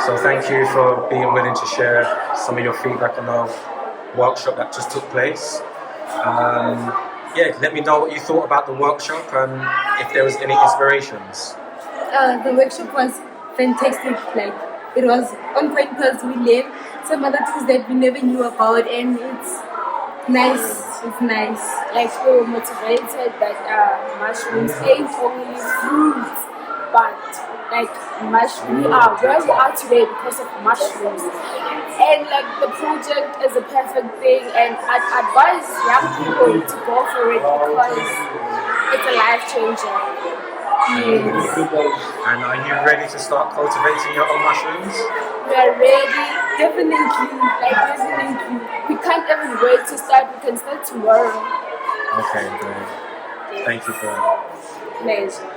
So thank you for being willing to share some of your feedback on the workshop that just took place. Let me know what you thought about the workshop and if there was any inspirations. The workshop was fantastic. Like, it was on point because we learned some other things that we never knew about, and it's nice. It's nice. Like, we were motivated that mushrooms ain't only fruits, but like we are where we are today because of mushrooms. And like the project is a perfect thing, and I'd advise young people to go for it because it's a life changer. Yes. And are you ready to start cultivating your own mushrooms? We are ready, definitely. We can't even wait to start. We can start tomorrow. Okay, great. Thank you for that. Pleasure.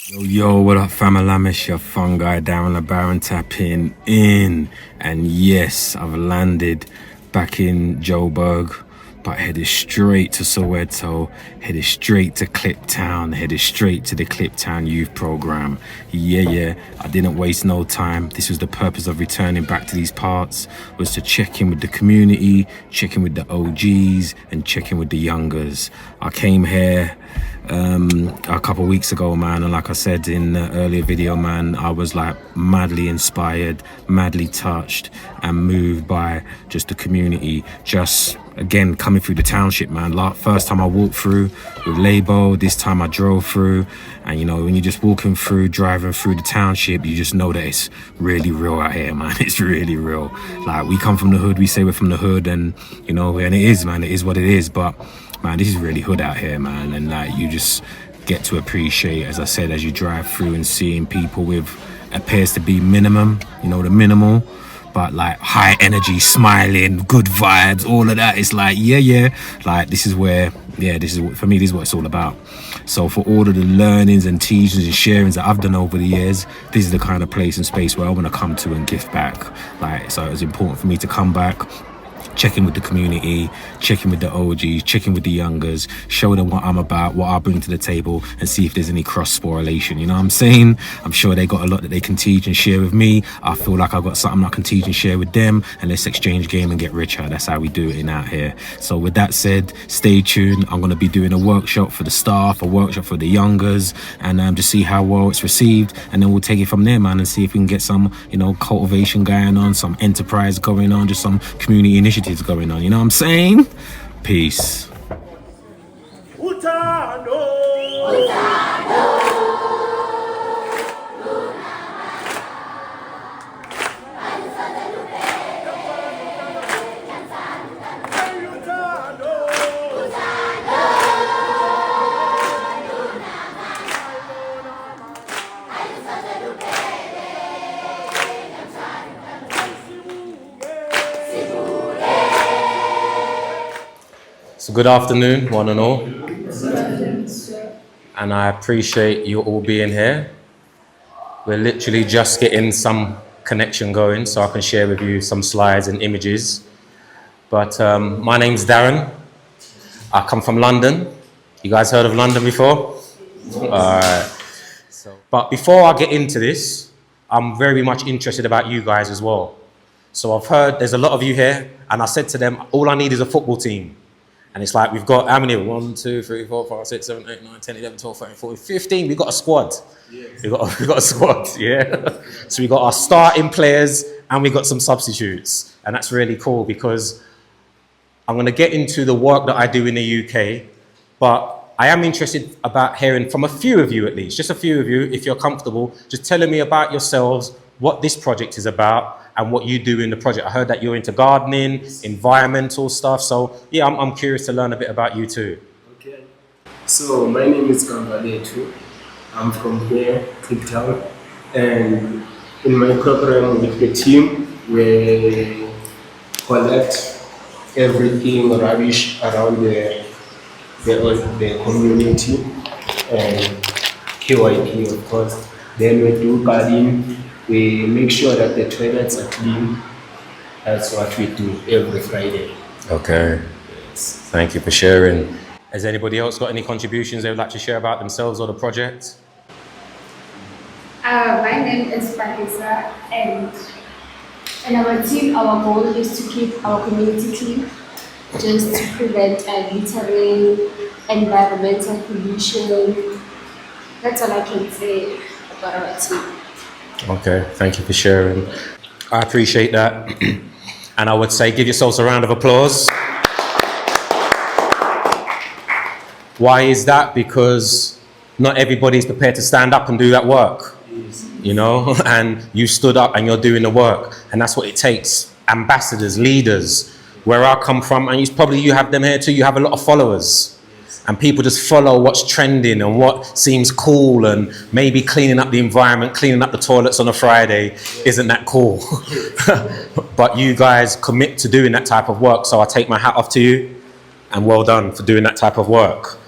Yo, what up, family? It's your fun guy, Darren LeBaron, tapping in. And yes, I've landed back in Joburg, but headed straight to Soweto, headed straight to Kliptown, headed straight to the Kliptown youth program. Yeah, I didn't waste no time. This was the purpose of returning back to these parts, was to check in with the community, check in with the OGs, and check in with the youngers. I came here a couple weeks ago, man, and like I said in the earlier video, man, I was like madly inspired, madly touched and moved by just the community, just again coming through the township, man. First time I walked through with Lebo, this time I drove through, and you know, when you're just driving through the township, you just know that it's really real out here, man. It's really real. Like, we come from the hood, we say we're from the hood, and you know, and it is, man, it is what it is, but man, this is really hood out here, man. And like, you just get to appreciate, as I said, as you drive through and seeing people with appears to be minimum, you know, the minimal, but like high energy, smiling, good vibes, all of that. It's like, yeah. Like, this is what it's all about. So for all of the learnings and teachings and sharings that I've done over the years, this is the kind of place and space where I want to come to and give back. Like, so it was important for me to come back, check in with the community, check in with the OGs, check in with the youngers, show them what I'm about, what I bring to the table, and see if there's any cross-sporulation. You know what I'm saying? I'm sure they got a lot that they can teach and share with me. I feel like I've got something I can teach and share with them, and let's exchange game and get richer. That's how we do it in out here. So with that said, stay tuned. I'm going to be doing a workshop for the staff, a workshop for the youngers, and just see how well it's received, and then we'll take it from there, man, and see if we can get some, you know, cultivation going on, some enterprise going on, just some community initiatives going on, you know what I'm saying? Peace. So good afternoon, one and all. And I appreciate you all being here. We're literally just getting some connection going so I can share with you some slides and images. But my name's Darren. I come from London. You guys heard of London before? But before I get into this, I'm very much interested about you guys as well. So I've heard there's a lot of you here, and I said to them, all I need is a football team. And it's like, we've got how many? 1, 2, 3, 4, 5, 6, 7, 8, 9, 10, 11, 12, 13, 14, 15. We've got a squad. Yeah. We've got a squad, yeah. So we've got our starting players and we've got some substitutes. And that's really cool because I'm going to get into the work that I do in the UK, but I am interested about hearing from a few of you at least, just a few of you, if you're comfortable, just telling me about yourselves, what this project is about, and what you do in the project. I heard that you're into gardening, environmental stuff. So yeah, I'm curious to learn a bit about you too. Okay. So my name is Kamvaletu. I'm from here, Kliptown. And in my program with the team, we collect everything rubbish around the community and KYP, of course. Then we do gardening. We make sure that the toilets are clean. That's what we do every Friday. Okay. Yes. Thank you for sharing. Has anybody else got any contributions they would like to share about themselves or the project? My name is Parisa, and in our team, our goal is to keep our community clean, just to prevent littering, environmental pollution. That's all I can say about our team. Okay, thank you for sharing. I appreciate that. And I would say give yourselves a round of applause. Why is that? Because not everybody's prepared to stand up and do that work. You know, and you stood up and you're doing the work. And that's what it takes. Ambassadors, leaders. Where I come from, and you have them here too, you have a lot of followers. And people just follow what's trending and what seems cool, and maybe cleaning up the environment, cleaning up the toilets on a Friday isn't that cool. But you guys commit to doing that type of work, so I take my hat off to you, and well done for doing that type of work.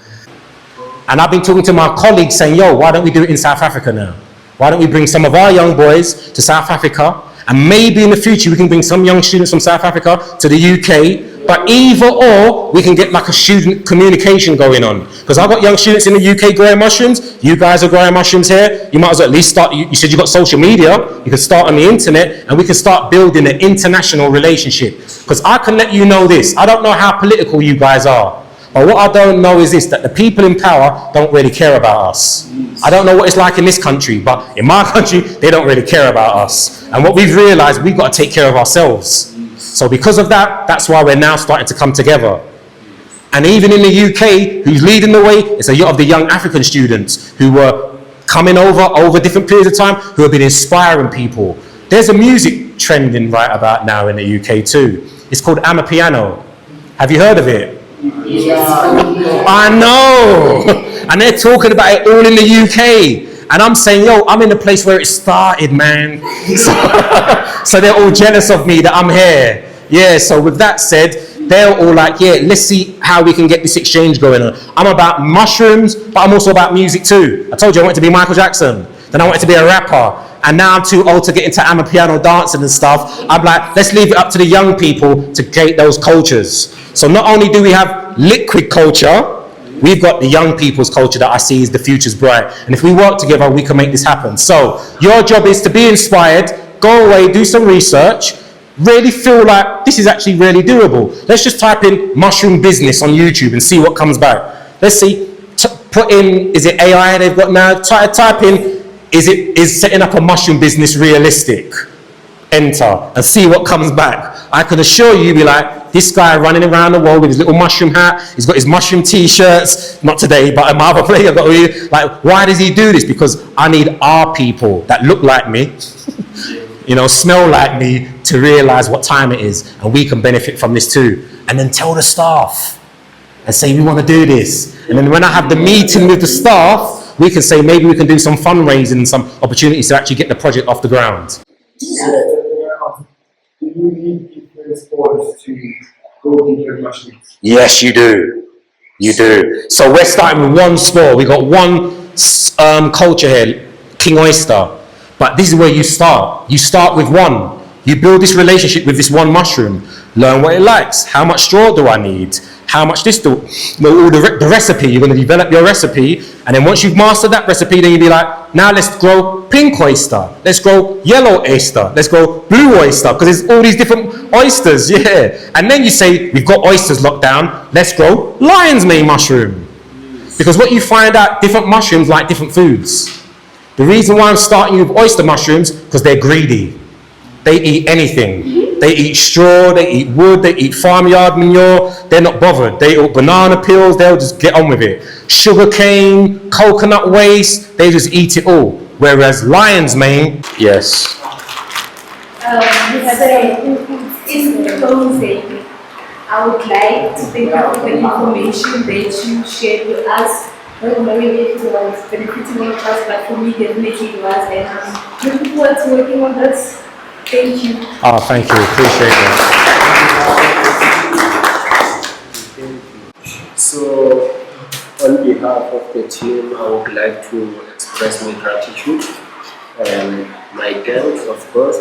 And I've been talking to my colleagues saying, yo, why don't we do it in South Africa now? Why don't we bring some of our young boys to South Africa, and maybe in the future we can bring some young students from South Africa to the UK. But either or, we can get like a student communication going on. Because I've got young students in the UK growing mushrooms. You guys are growing mushrooms here. You might as well at least start, you said you got social media. You can start on the internet, and we can start building an international relationship. Because I can let you know this. I don't know how political you guys are. But what I don't know is this, that the people in power don't really care about us. I don't know what it's like in this country, but in my country, they don't really care about us. And what we've realized, we've got to take care of ourselves. So because of that, that's why we're now starting to come together. And even in the UK, who's leading the way, it's a lot of the young African students who were coming over different periods of time, who have been inspiring people. There's a music trending right about now in the UK too. It's called Amapiano. Have you heard of it? I know. And they're talking about it all in the UK. And I'm saying, yo, I'm in the place where it started, man. So they're all jealous of me that I'm here. Yeah, so with that said, they're all like, yeah, let's see how we can get this exchange going on. I'm about mushrooms, but I'm also about music too. I told you I wanted to be Michael Jackson. Then I wanted to be a rapper. And now I'm too old to get into Amapiano dancing and stuff. I'm like, let's leave it up to the young people to create those cultures. So not only do we have liquid culture, we've got the young people's culture that I see as the future's bright. And if we work together, we can make this happen. So your job is to be inspired, go away, do some research, really feel like this is actually really doable. Let's just type in mushroom business on YouTube and see what comes back. Let's see, put in, is it AI they've got now? Type in, is setting up a mushroom business realistic? Enter and see what comes back. I can assure you, you'll be like, this guy running around the world with his little mushroom hat, he's got his mushroom t-shirts, not today, but in my other place, I've got like, why does he do this? Because I need our people that look like me, you know, smell like me, to realize what time it is, and we can benefit from this too. And then tell the staff and say, we want to do this. And then when I have the meeting with the staff, we can say, maybe we can do some fundraising and some opportunities to actually get the project off the ground. Do you need different sports to go into mushrooms? Yes, you do. You do. So we're starting with one sport. We got one culture here, King Oyster. But this is where you start. You start with one. You build this relationship with this one mushroom. Learn what it likes. How much straw do I need? How much this do? The recipe. You're going to develop your recipe. And then once you've mastered that recipe, then you'll be like, now let's grow pink oyster. Let's grow yellow oyster. Let's grow blue oyster. Because there's all these different oysters. Yeah. And then you say, we've got oysters locked down. Let's grow lion's mane mushroom. Because what you find out, different mushrooms like different foods. The reason why I'm starting you with oyster mushrooms, because they're greedy. They eat anything. They eat straw, they eat wood, they eat farmyard manure. They're not bothered. They eat banana peels, they'll just get on with it. Sugar cane, coconut waste, they just eat it all. Whereas lion's mane, yes. In closing, I would like to thank you for the information that you shared with us. I don't know if it was benefiting us, but for me definitely it was. And I'm looking forward to working on this. Thank you. Oh, thank you. Appreciate that. So, on behalf of the team, I would like to express my gratitude and my thanks, of course.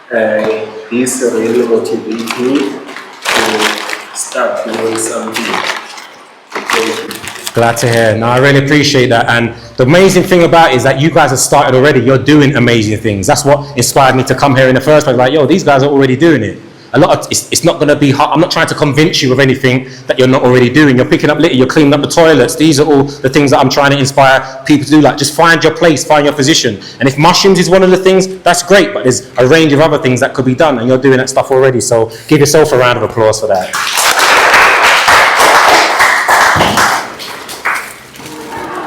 This really motivates me to start doing something. Thank you. Glad to hear. No, I really appreciate that. And the amazing thing about it is that you guys have started already. You're doing amazing things. That's what inspired me to come here in the first place. Like, yo, these guys are already doing it. It's not going to be hard. I'm not trying to convince you of anything that you're not already doing. You're picking up litter, you're cleaning up the toilets. These are all the things that I'm trying to inspire people to do. Like, just find your place, find your position. And if mushrooms is one of the things, that's great. But there's a range of other things that could be done, and you're doing that stuff already. So give yourself a round of applause for that.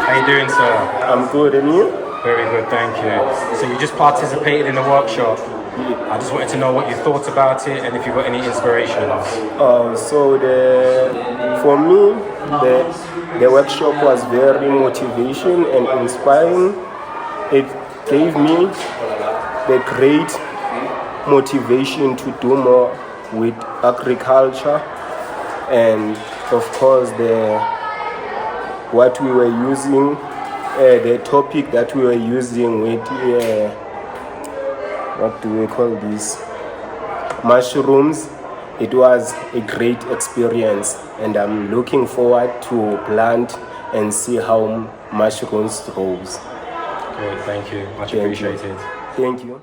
How you doing, sir? I'm good, and you? Very good, thank you. So you just participated in the workshop. I just wanted to know what you thought about it and if you got any inspirations. For me, the workshop was very motivation and inspiring. It gave me the great motivation to do more with agriculture, and of course what we were using, the topic that we were using with what do we call this? Mushrooms. It was a great experience, and I'm looking forward to plant and see how mushrooms grows. Great, thank you. Much appreciated. Thank you.